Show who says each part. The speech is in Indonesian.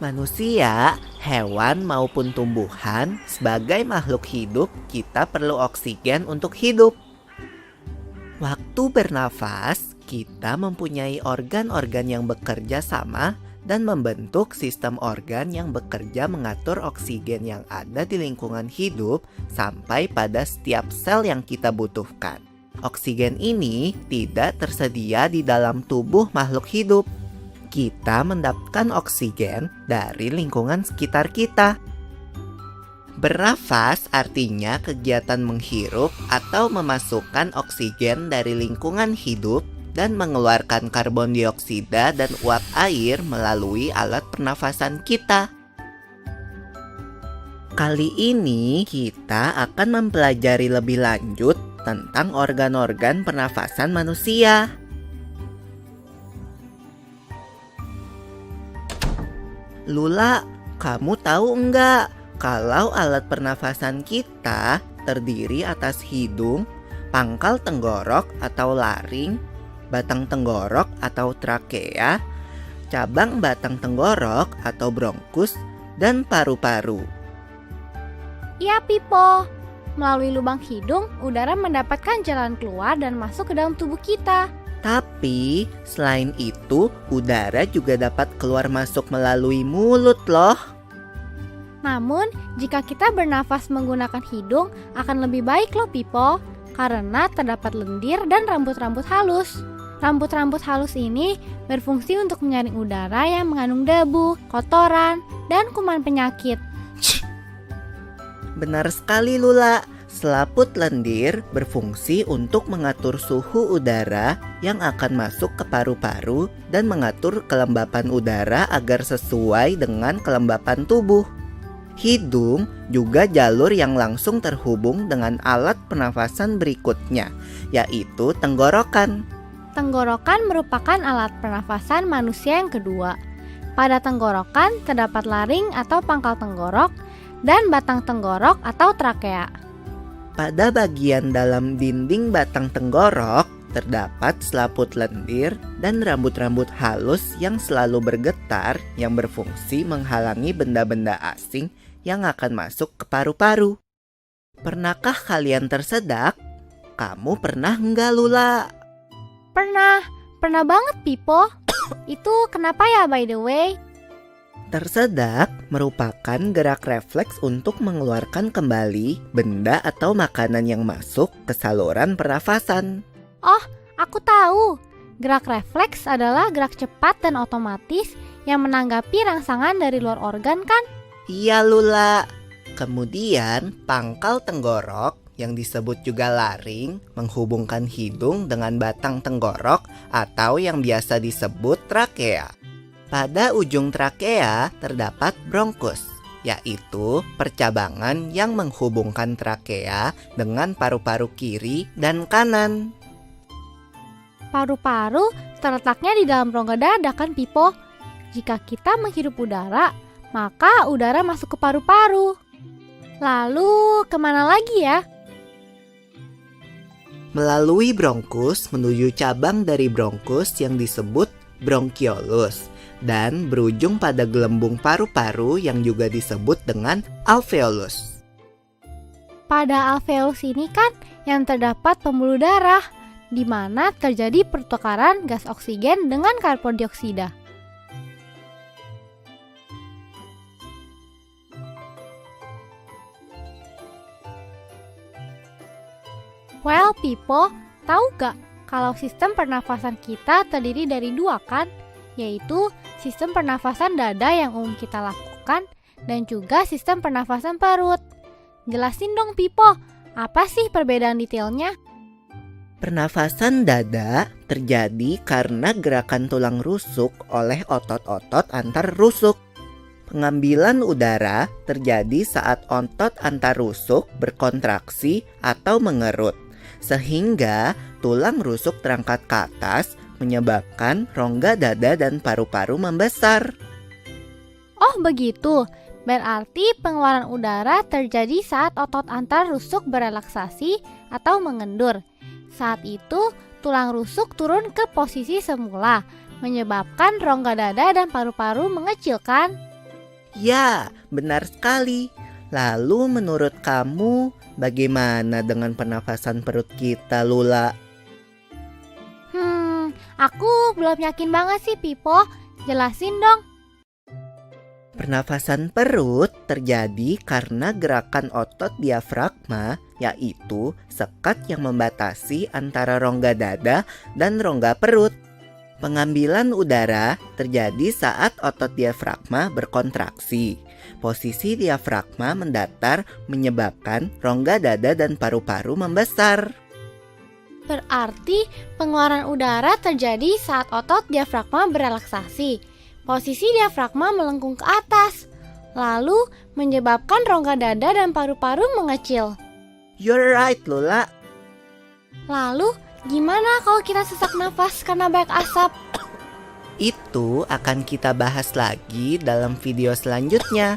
Speaker 1: Manusia, hewan maupun tumbuhan, sebagai makhluk hidup, kita perlu oksigen untuk hidup. Waktu bernafas, kita mempunyai organ-organ yang bekerja sama dan membentuk sistem organ yang bekerja mengatur oksigen yang ada di lingkungan hidup sampai pada setiap sel yang kita butuhkan. Oksigen ini tidak tersedia di dalam tubuh makhluk hidup. Kita mendapatkan oksigen dari lingkungan sekitar kita. Bernafas artinya kegiatan menghirup atau memasukkan oksigen dari lingkungan hidup dan mengeluarkan karbon dioksida dan uap air melalui alat pernafasan kita. Kali ini kita akan mempelajari lebih lanjut tentang organ-organ pernafasan manusia. Lula, kamu tahu enggak kalau alat pernafasan kita terdiri atas hidung, pangkal tenggorok atau laring, batang tenggorok atau trakea, cabang batang tenggorok atau bronkus, dan paru-paru.
Speaker 2: Iya, Pipo. Melalui lubang hidung, udara mendapatkan jalan keluar dan masuk ke dalam tubuh kita.
Speaker 1: Tapi, selain itu, udara juga dapat keluar masuk melalui mulut loh.
Speaker 2: Namun, jika kita bernafas menggunakan hidung, akan lebih baik loh, Pipo. Karena terdapat lendir dan rambut-rambut halus. Rambut-rambut halus ini berfungsi untuk menyaring udara yang mengandung debu, kotoran, dan kuman penyakit.
Speaker 1: Benar sekali, Lula. Selaput lendir berfungsi untuk mengatur suhu udara yang akan masuk ke paru-paru dan mengatur kelembapan udara agar sesuai dengan kelembapan tubuh. Hidung juga jalur yang langsung terhubung dengan alat pernafasan berikutnya, yaitu tenggorokan.
Speaker 2: Tenggorokan merupakan alat pernafasan manusia yang kedua. Pada tenggorokan terdapat laring atau pangkal tenggorok dan batang tenggorok atau trakea.
Speaker 1: Pada bagian dalam dinding batang tenggorok terdapat selaput lendir dan rambut-rambut halus yang selalu bergetar yang berfungsi menghalangi benda-benda asing yang akan masuk ke paru-paru. Pernahkah kalian tersedak? Kamu pernah enggak, Lula?
Speaker 2: Pernah banget, Pipo. Itu kenapa ya, by the way?
Speaker 1: Tersedak merupakan gerak refleks untuk mengeluarkan kembali benda atau makanan yang masuk ke saluran pernafasan.
Speaker 2: Oh, aku tahu. Gerak refleks adalah gerak cepat dan otomatis yang menanggapi rangsangan dari luar organ, kan?
Speaker 1: Iya, Lula. Kemudian pangkal tenggorok yang disebut juga laring menghubungkan hidung dengan batang tenggorok atau yang biasa disebut trakea. Pada ujung trakea terdapat bronkus, yaitu percabangan yang menghubungkan trakea dengan paru-paru kiri dan kanan.
Speaker 2: Paru-paru terletaknya di dalam rongga dada, kan, Pipo? Jika kita menghirup udara, maka udara masuk ke paru-paru. Lalu kemana lagi ya?
Speaker 1: Melalui bronkus menuju cabang dari bronkus yang disebut bronkiolus dan berujung pada gelembung paru-paru yang juga disebut dengan alveolus.
Speaker 2: Pada alveolus ini kan yang terdapat pembuluh darah, di mana terjadi pertukaran gas oksigen dengan karbon dioksida. Well, Pipo, tahu gak kalau sistem pernafasan kita terdiri dari dua, kan? Yaitu sistem pernafasan dada yang umum kita lakukan dan juga sistem pernafasan perut. Jelasin dong, Pipo, apa sih perbedaan detailnya?
Speaker 1: Pernafasan dada terjadi karena gerakan tulang rusuk oleh otot-otot antar rusuk. Pengambilan udara terjadi saat otot antar rusuk berkontraksi atau mengerut, sehingga tulang rusuk terangkat ke atas menyebabkan rongga dada dan paru-paru membesar.
Speaker 2: Oh begitu, berarti pengeluaran udara terjadi saat otot antar rusuk berelaksasi atau mengendur. Saat itu, tulang rusuk turun ke posisi semula, menyebabkan rongga dada dan paru-paru mengecil, kan?
Speaker 1: Ya, benar sekali. Lalu menurut kamu, bagaimana dengan pernafasan perut kita, Lula?
Speaker 2: Aku belum yakin banget sih, Pipo. Jelasin dong.
Speaker 1: Pernafasan perut terjadi karena gerakan otot diafragma, yaitu sekat yang membatasi antara rongga dada dan rongga perut. Pengambilan udara terjadi saat otot diafragma berkontraksi. Posisi diafragma mendatar menyebabkan rongga dada dan paru-paru membesar.
Speaker 2: Berarti pengeluaran udara terjadi saat otot diafragma berelaksasi. Posisi diafragma melengkung ke atas, lalu menyebabkan rongga dada dan paru-paru mengecil.
Speaker 1: You're right, Lula.
Speaker 2: Lalu, gimana kalau kita sesak nafas karena banyak asap?
Speaker 1: Itu akan kita bahas lagi dalam video selanjutnya.